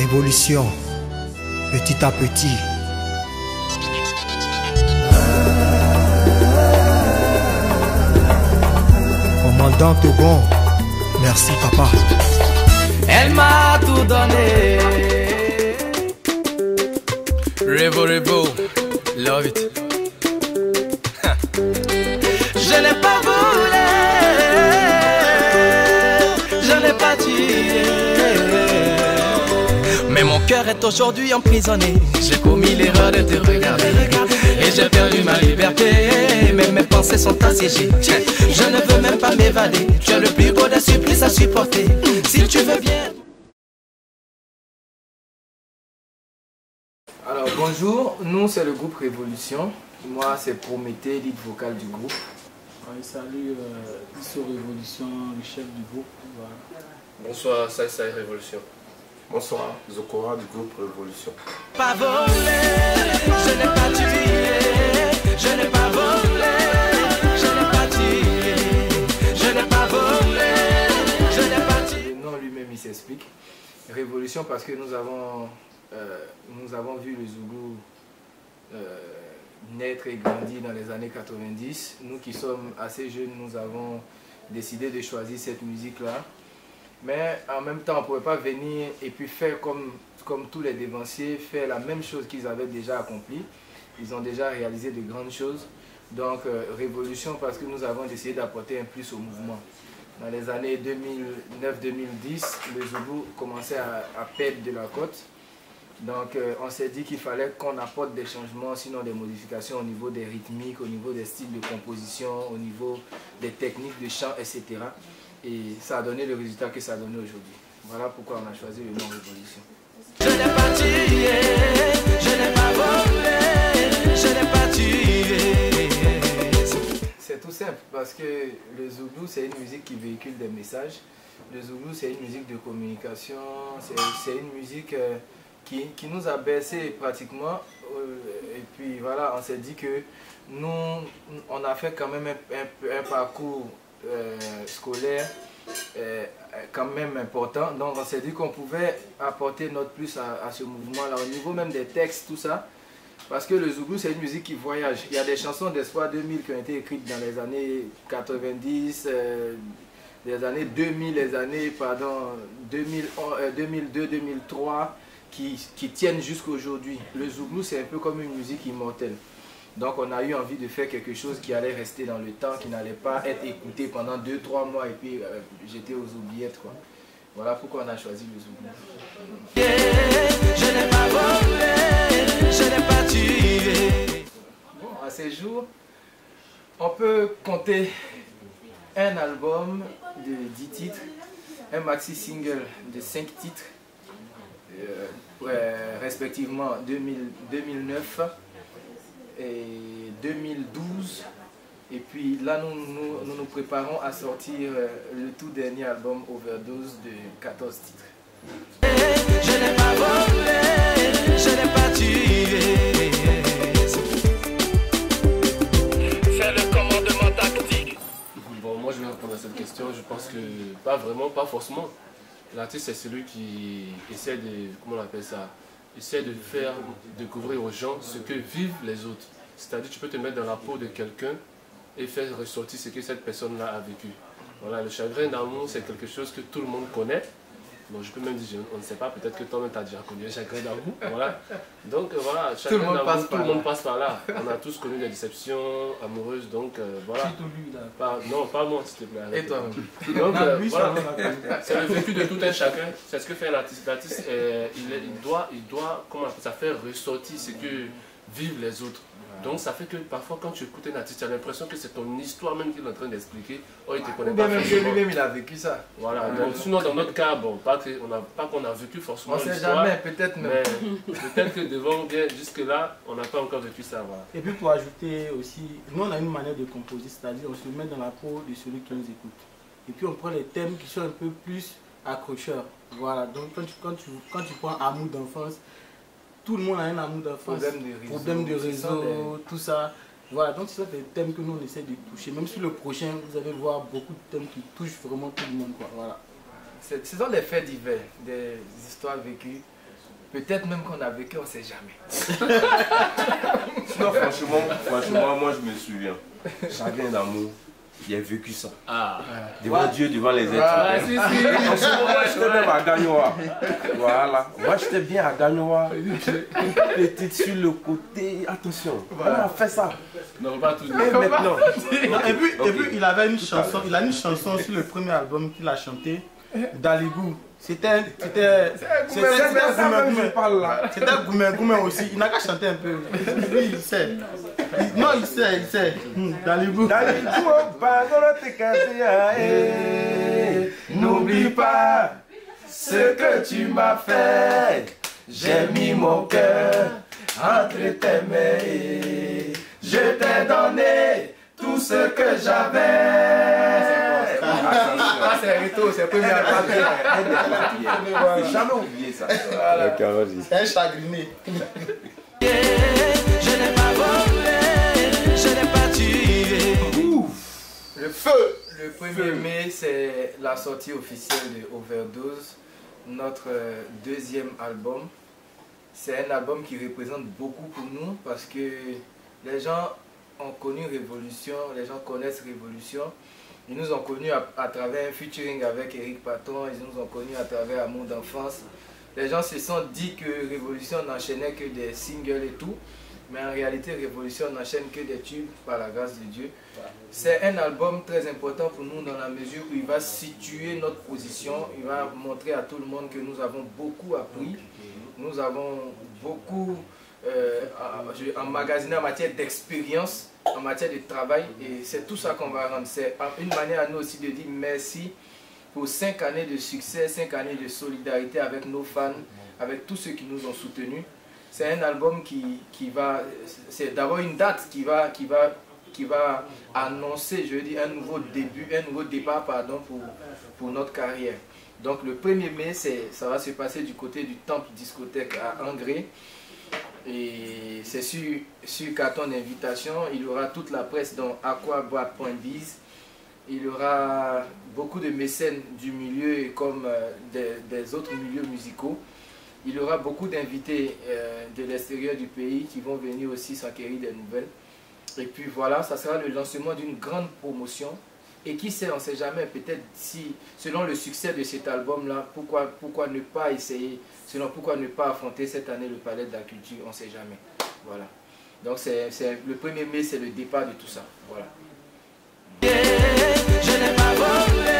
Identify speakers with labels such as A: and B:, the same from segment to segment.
A: Révolution, petit à petit. Commandant Togon, merci papa.
B: Elle m'a tout donné. Revo, love it. Je n'ai pas voulu, je n'ai pas tué. Mais mon cœur est aujourd'hui emprisonné. J'ai commis l'erreur de te regarder et j'ai perdu ma liberté. Mais mes pensées sont assiégées. Je ne veux même pas m'évader. Tu as le plus beau des supplices à supporter. Si tu veux bien. Alors bonjour, nous c'est le groupe Révolution. Moi c'est Prométhée, lead vocal du groupe.
C: Oui, salut, Isso Révolution, le chef du groupe. Voilà.
D: Bonsoir, Sai Révolution. Bonsoir, Zokora du groupe Révolution.
B: Pas volé, je n'ai pas tué. Je n'ai pas volé, je n'ai pas tué. Je n'ai pas volé, je n'ai pas tué. Le nom lui-même il s'explique. Révolution parce que nous avons vu le Zougou naître et grandir dans les années 90. Nous qui sommes assez jeunes, nous avons décidé de choisir cette musique-là. Mais en même temps, on ne pouvait pas venir et puis faire comme tous les dévanciers, faire la même chose qu'ils avaient déjà accompli. Ils ont déjà réalisé de grandes choses. Donc, Révolution parce que nous avons décidé d'apporter un plus au mouvement. Dans les années 2009-2010, le Zougou commençait à perdre de la cote. Donc on s'est dit qu'il fallait qu'on apporte des changements, sinon des modifications au niveau des rythmiques, au niveau des styles de composition, au niveau des techniques de chant, etc. Et ça a donné le résultat que ça a donné aujourd'hui. Voilà pourquoi on a choisi le nom Révolution. Je n'ai pas tué, je n'ai pas volé, je n'ai pas tué. C'est tout simple parce que le Zougou c'est une musique qui véhicule des messages. Le Zougou c'est une musique de communication, c'est une musique qui nous a bercé pratiquement, et puis voilà, on s'est dit que nous, on a fait quand même un parcours scolaire quand même important, donc on s'est dit qu'on pouvait apporter notre plus à ce mouvement-là, au niveau même des textes, tout ça, parce que le Zougou c'est une musique qui voyage. Il y a des chansons d'Espoir 2000 qui ont été écrites dans les années 90, les années 2000, les années, pardon, 2002, 2003, qui tiennent jusqu'à aujourd'hui. Le Zougou c'est un peu comme une musique immortelle. Donc on a eu envie de faire quelque chose qui allait rester dans le temps, qui n'allait pas être écouté pendant 2-3 mois et puis j'étais aux oubliettes quoi. Voilà pourquoi on a choisi le Zougou. Je n'ai pas volé, je n'ai pas tué. Bon, à ces jours, on peut compter un album de 10 titres, un maxi single de 5 titres, respectivement 2009 et 2012, et puis là nous préparons à sortir le tout dernier album Overdose de 14 titres. Je n'ai pas volé, je n'ai pas tué. C'est le commandement tactique.
D: Bon, moi je vais répondre à cette question. Je pense que pas vraiment, pas forcément. L'artiste c'est celui qui essaie de, comment on appelle ça, essaie de faire découvrir aux gens ce que vivent les autres. C'est-à-dire tu peux te mettre dans la peau de quelqu'un et faire ressortir ce que cette personne-là a vécu. Voilà, le chagrin d'amour c'est quelque chose que tout le monde connaît. Bon, je peux même dire, on ne sait pas, peut-être que toi-même tu as déjà connu un chagrin d'amour. Voilà. Donc voilà, chagrin d'amour, tout le monde passe par là. On a tous connu des déceptions amoureuses, donc voilà. Non, pas moi s'il te plaît.
B: Et toi-même.
D: Donc voilà, c'est le vécu de tout un chacun. C'est ce que fait l'artiste. L'artiste, il doit, comment on appelle ça, faire ressortir ce que vivent les autres. Donc ça fait que parfois quand tu écoutes un artiste, tu as l'impression que c'est ton histoire même qu'il est en train d'expliquer. Oh, il te connaît pas.
B: Même lui-même il a vécu ça.
D: Voilà, donc sinon dans notre cas, bon, pas qu'on a vécu forcément
B: on sait jamais, peut-être même.
D: Mais peut-être que devant bien jusque là, on n'a pas encore vécu ça. Voilà.
C: Et puis pour ajouter aussi, nous on a une manière de composer, c'est-à-dire on se met dans la peau de celui qui nous écoute. Et puis on prend les thèmes qui sont un peu plus accrocheurs. Voilà, donc quand tu prends amour d'enfance, tout le monde a un amour d'enfance, problème de réseau, tout ça. Voilà, donc c'est ça des thèmes que nous on essaie de toucher. Même sur le prochain, vous allez voir beaucoup de thèmes qui touchent vraiment tout le monde. Quoi. Voilà.
B: Ce sont des faits divers, des histoires vécues. peut-être même qu'on a vécu, on ne sait jamais.
E: Non, franchement, moi je me souviens. Chagrin d'amour, j'ai vécu ça.
D: Ah.
E: Devant Dieu, devant les êtres.
D: Ah, si, si.
E: En ce moment, j'étais même à Gagnoa. Voilà. Moi, j'étais bien à Gagnoa. Petite sur le côté. Attention, on a fait ça.
D: Non, pas tout.
E: Et maintenant.
C: Non, et puis il avait une chanson, il a une chanson sur le premier album qu'il a chanté, Daligou. C'était Goumé aussi. Il n'a qu'à chanter un peu. Lui, il sait. Non, il sait. Daligou.
E: N'oublie pas ce que tu m'as fait. J'ai mis mon cœur entre tes mains. Je t'ai donné tout ce que j'avais.
B: Ah, c'est Rito, c'est le premier album.
E: J'ai jamais oublié ça.
C: C'est un chagriné.
F: Je n'ai pas volé, je n'ai pas tué.
B: Le feu. Le 1er mai, c'est la sortie officielle de Overdose, notre deuxième album. C'est un album qui représente beaucoup pour nous parce que les gens ont connu Révolution, les gens connaissent Révolution. Ils nous ont connus à travers un featuring avec Eric Patron, ils nous ont connus à travers Amour d'enfance. Les gens se sont dit que Révolution n'enchaînait que des singles et tout, mais en réalité Révolution n'enchaîne que des tubes par la grâce de Dieu. C'est un album très important pour nous dans la mesure où il va situer notre position, il va montrer à tout le monde que nous avons beaucoup appris, nous avons beaucoup emmagasiné en matière d'expérience, en matière de travail, et c'est tout ça qu'on va rendre. C'est une manière à nous aussi de dire merci pour 5 années de succès, 5 années de solidarité avec nos fans, avec tous ceux qui nous ont soutenus. C'est un album qui va, c'est d'abord une date qui va annoncer, je veux dire, un nouveau début, un nouveau départ pardon, pour notre carrière. Donc le 1er mai, ça va se passer du côté du Temple Discothèque à Angré. Et c'est sur carton d'invitation. Il y aura toute la presse dans aquaboat.biz. Il y aura beaucoup de mécènes du milieu comme des autres milieux musicaux. Il y aura beaucoup d'invités de l'extérieur du pays qui vont venir aussi s'acquérir des nouvelles. Et puis voilà, ça sera le lancement d'une grande promotion. Et qui sait, on ne sait jamais, peut-être si, selon le succès de cet album-là, pourquoi ne pas essayer, sinon pourquoi ne pas affronter cette année le Palais de la Culture, on ne sait jamais. Voilà. Donc le 1er mai, c'est le départ de tout ça. Voilà.
F: Je n'ai pas volé,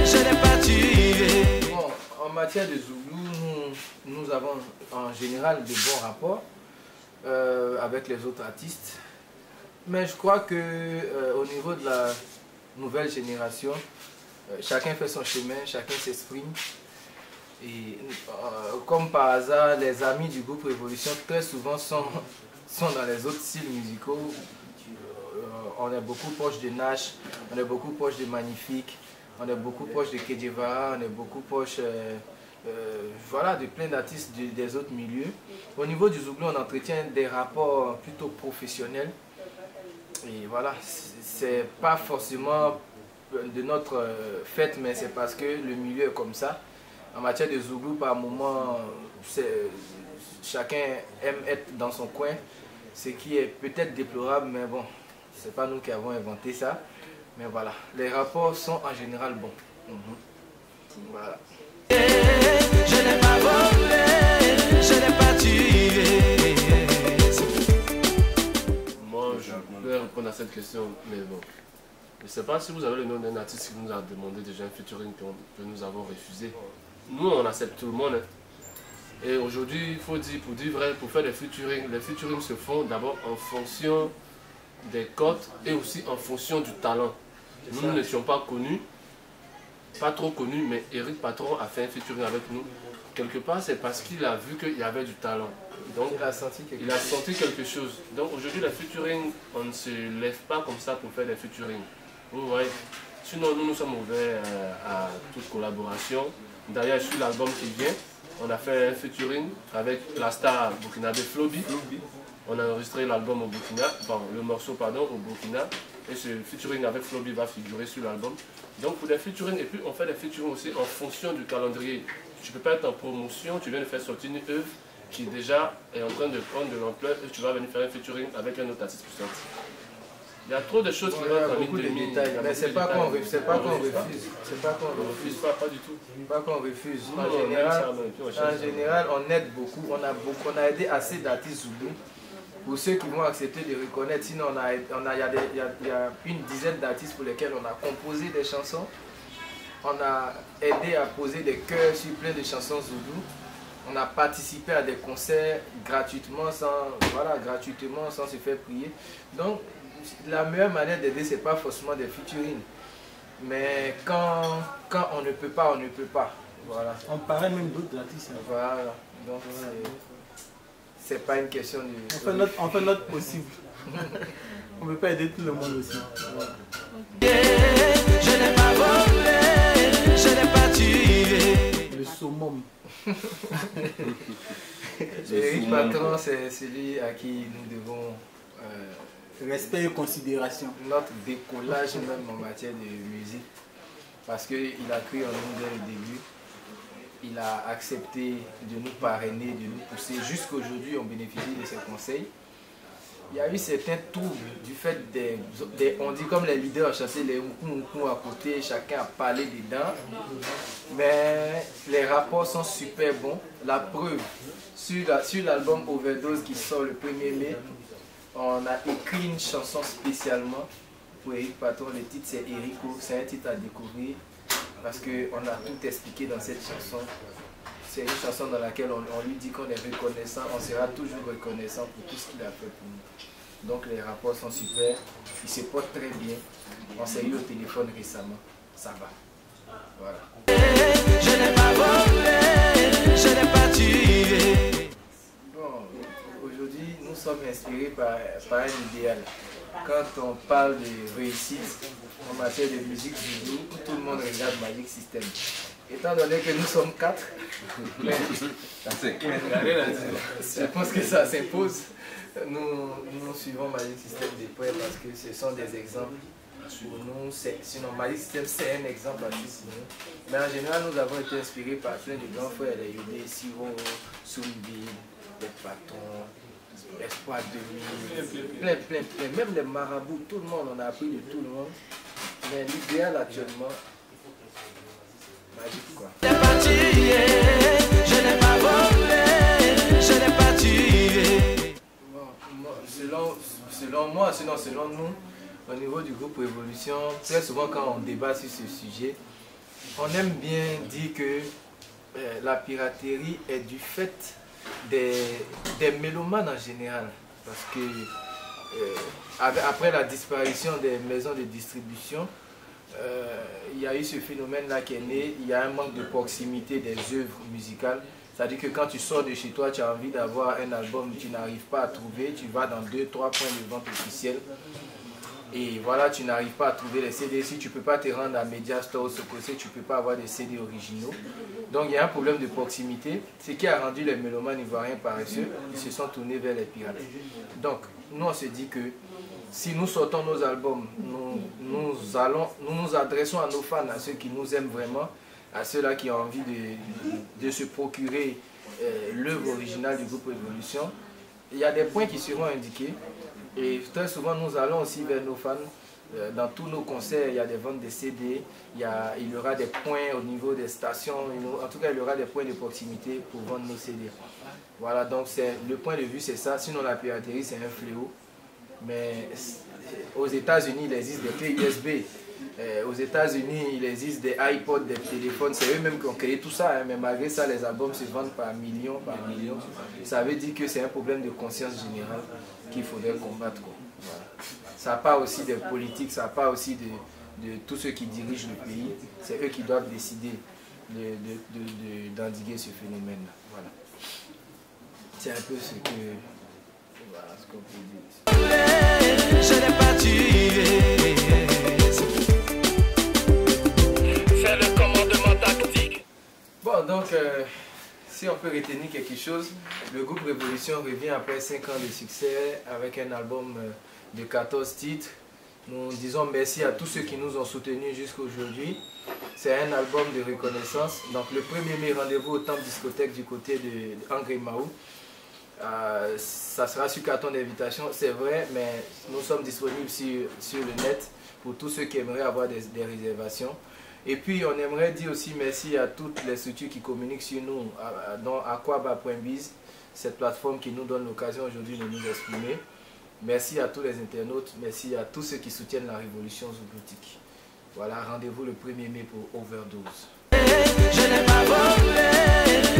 F: je n'ai pas tué.
B: Bon, en matière de Zouglou, nous avons en général de bons rapports avec les autres artistes. Mais je crois que au niveau de la nouvelle génération, chacun fait son chemin, chacun s'exprime. Et comme par hasard, les amis du groupe Révolution très souvent sont dans les autres styles musicaux. On est beaucoup proche de Nash, on est beaucoup proche de Magnifique, on est beaucoup proche de Kedjevara, on est beaucoup proche voilà, de plein d'artistes des autres milieux. Au niveau du Zouglou, on entretient des rapports plutôt professionnels. Et voilà, c'est pas forcément de notre fait, mais c'est parce que le milieu est comme ça. En matière de Zouglou, par moment, chacun aime être dans son coin, ce qui est peut-être déplorable, mais bon, c'est pas nous qui avons inventé ça. Mais voilà, les rapports sont en général bons. Voilà.
F: Je n'ai pas volé, je n'ai pas tué.
D: Moi, je peux répondre à cette question, mais bon. Je ne sais pas si vous avez le nom d'un artiste qui nous a demandé déjà un featuring que nous avons refusé. Nous, on accepte tout le monde. Hein. Et aujourd'hui, il faut dire, pour dire vrai, pour faire les featurings se font d'abord en fonction des cotes et aussi en fonction du talent. Nous n'étions pas connus, pas trop connus, mais Eric Patron a fait un featuring avec nous. Quelque part, c'est parce qu'il a vu qu'il y avait du talent. Donc, il a senti quelque chose. Donc aujourd'hui, les featuring, on ne se lève pas comme ça pour faire des featuring. Vous voyez. Sinon, nous sommes ouverts à toute collaboration. D'ailleurs, sur l'album qui vient, on a fait un featuring avec la star burkinabé Flobi. On a enregistré l'album au Burkina, enfin, le morceau pardon, au Burkina. Et ce featuring avec Flobi va figurer sur l'album. Donc pour des featuring, et puis on fait des featuring aussi en fonction du calendrier. tu peux pas être en promotion, tu viens de faire sortir une œuvre qui déjà est en train de prendre de l'ampleur et tu vas venir faire un featuring avec un autre artiste plus sorti. Il y a trop de choses qui vont être en
B: beaucoup de
D: ligne de
B: détails, mais c'est pas qu'on refuse. C'est pas qu'on refuse.
D: On refuse pas du tout.
B: Pas qu'on refuse.
D: Nous, on aime ça, mais puis on cherche
B: En général, on aide beaucoup. On a aidé assez d'artistes zoulous pour ceux qui vont accepter de reconnaître. Sinon, il y a une dizaine d'artistes pour lesquels on a composé des chansons. On a aidé à poser des chœurs sur plein de chansons zoulous. On a participé à des concerts gratuitement, sans se faire prier. Donc, la meilleure manière d'aider, ce n'est pas forcément des featuring. Mais quand on ne peut pas, on ne peut pas. Voilà.
C: On parlait même d'autres artistes.
B: Voilà. Donc, c'est pas une question de...
C: On fait notre possible. On ne peut pas aider tout le monde aussi. Voilà.
F: Je n'ai pas volé, je n'ai pas tué.
C: Le summum.
B: Eric Patron, c'est celui à qui nous devons
C: respect et considération.
B: Notre décollage même en matière de musique. Parce qu'il a cru en nous dès le début. Il a accepté de nous parrainer, de nous pousser. Jusqu'aujourd'hui, on bénéficie de ses conseils. Il y a eu certains troubles du fait on dit comme les leaders ont chassé les moukou à côté, chacun a parlé dedans. Mais les rapports sont super bons. La preuve, sur l'album Overdose qui sort le 1er mai, on a écrit une chanson spécialement pour Eric Patron. Le titre c'est Erico, c'est un titre à découvrir parce qu'on a tout expliqué dans cette chanson. C'est une chanson dans laquelle on lui dit qu'on est reconnaissant, on sera toujours reconnaissant pour tout ce qu'il a fait pour nous. Donc les rapports sont super, il se porte très bien. On s'est eu au téléphone récemment, ça va. Voilà.
F: Je n'ai pas volé, je n'ai pas tué.
B: Bon, aujourd'hui nous sommes inspirés par un idéal. Quand on parle de réussite en matière de musique zoulou, tout le monde regarde Magic System. Étant donné que nous sommes 4, je pense que ça s'impose. Nous suivons Magic System de près parce que ce sont des exemples pour nous. Sinon, Magic System c'est un exemple à suivre. Mais en général, nous avons été inspirés par plein de grands frères, les Yodé, Siro, Soumbi, les Patrons, Espoir 2000, plein. Même les marabouts, tout le monde, on a appris de tout le monde. Mais l'idéal actuellement, Magic quoi.
F: Je n'ai pas tué, je n'ai pas volé, je n'ai pas tué.
B: Bon, selon nous, au niveau du groupe Révolution, très souvent quand on débat sur ce sujet, on aime bien dire que la piraterie est du fait des mélomanes en général. Parce que après la disparition des maisons de distribution, il y a eu ce phénomène-là qui est né. Il y a un manque de proximité des œuvres musicales. C'est-à-dire que quand tu sors de chez toi, tu as envie d'avoir un album que tu n'arrives pas à trouver, tu vas dans 2-3 points de vente officiels. Et voilà, tu n'arrives pas à trouver les CD. Si tu ne peux pas te rendre à Media Store ou Sokosé, tu ne peux pas avoir des CD originaux. Donc il y a un problème de proximité. Ce qui a rendu les mélomanes ivoiriens paresseux, ils se sont tournés vers les pirates. Donc nous on se dit que si nous sortons nos albums, nous nous adressons à nos fans, à ceux qui nous aiment vraiment, à ceux-là qui ont envie de se procurer l'œuvre originale du groupe Révolution. Il y a des points qui seront indiqués. Et très souvent, nous allons aussi vers nos fans. Dans tous nos concerts, il y a des ventes de CD, il y aura des points au niveau des stations, en tout cas, il y aura des points de proximité pour vendre nos CD. Voilà, donc le point de vue, c'est ça. Sinon, la piraterie, c'est un fléau. Mais aux États-Unis, il existe des clés USB. Aux États-Unis, il existe des iPods, des téléphones. C'est eux-mêmes qui ont créé tout ça. Hein, mais malgré ça, les albums se vendent par millions, par millions. Ça veut dire que c'est un problème de conscience générale qu'il faudrait combattre. Quoi. Voilà. Ça part aussi des politiques, ça part aussi de tous ceux qui dirigent le pays. C'est eux qui doivent décider d'endiguer ce phénomène-là. Voilà. C'est un peu ce que... Voilà ce qu'on peut dire.
F: Je n'ai pas tué. C'est le commandement tactique.
B: Bon, donc, si on peut retenir quelque chose, le groupe Révolution revient après 5 ans de succès avec un album de 14 titres Nous disons merci à tous ceux qui nous ont soutenus jusqu'à aujourd'hui. C'est un album de reconnaissance. Donc le 1er mai, rendez-vous au Temple Discothèque du côté de Angry Mahou. Ça sera sur carton d'invitation, c'est vrai, mais nous sommes disponibles sur le net pour tous ceux qui aimeraient avoir des réservations. Et puis on aimerait dire aussi merci à toutes les structures qui communiquent sur nous, dont aquaba.biz, cette plateforme qui nous donne l'occasion aujourd'hui de nous exprimer. Merci à tous les internautes, merci à tous ceux qui soutiennent la révolution zouboutique. Voilà, rendez-vous le 1er mai pour Overdose.
F: Je n'ai pas volé,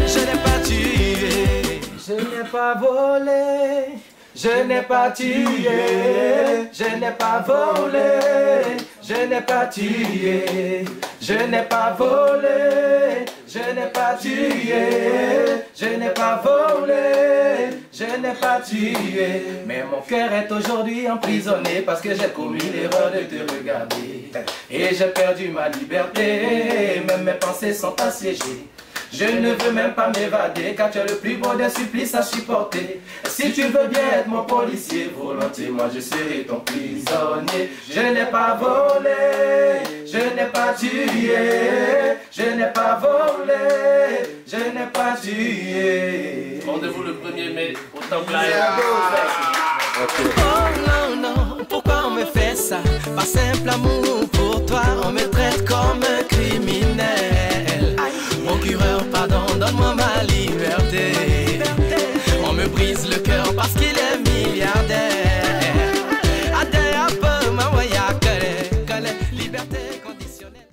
F: je n'ai pas tué.
E: Je n'ai pas volé, je n'ai pas tué. Je n'ai pas volé, je n'ai pas tué. Je n'ai pas volé, je n'ai pas tué. Je n'ai pas volé, je n'ai pas tué. Mais mon cœur est aujourd'hui emprisonné parce que j'ai commis l'erreur de te regarder. Et j'ai perdu ma liberté, même mes pensées sont assiégées. Je ne veux même pas m'évader car tu es le plus beau des supplices à supporter. Si tu veux bien être mon policier, volontiers moi je serai ton prisonnier. Je n'ai pas volé, je n'ai pas tué. Je n'ai pas volé, je n'ai pas tué.
D: Rendez-vous le 1er mai au Temple.
F: Oh non, non, pourquoi on me fait ça? Par simple amour